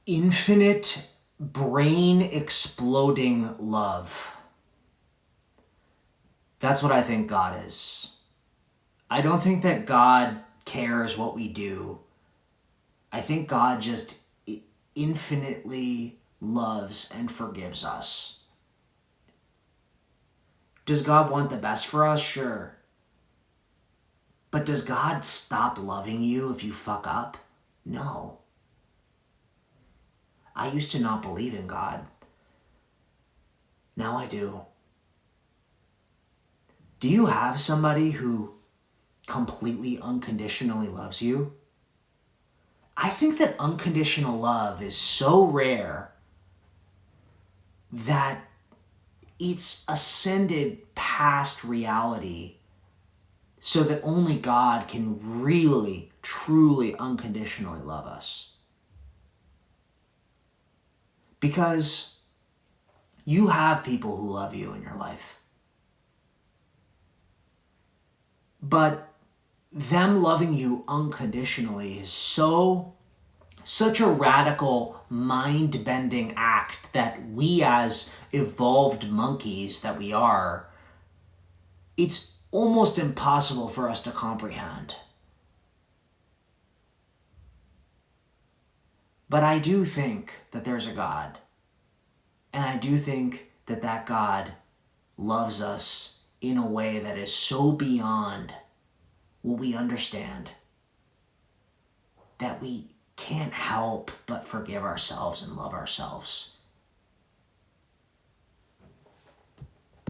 infinite, brain exploding love. That's what I think God is. I don't think that God cares what we do. I think God just infinitely loves and forgives us. Does God want the best for us? Sure. But does God stop loving you if you fuck up? No. I used to not believe in God. Now I do. Do you have somebody who completely unconditionally loves you? I think that unconditional love is so rare that it's ascended past reality so that only God can really, truly, unconditionally love us. Because you have people who love you in your life. But them loving you unconditionally is such a radical, mind-bending act that we as evolved monkeys that we are, it's almost impossible for us to comprehend. But I do think that there's a God. And I do think that that God loves us in a way that is so beyond what we understand that we can't help but forgive ourselves and love ourselves.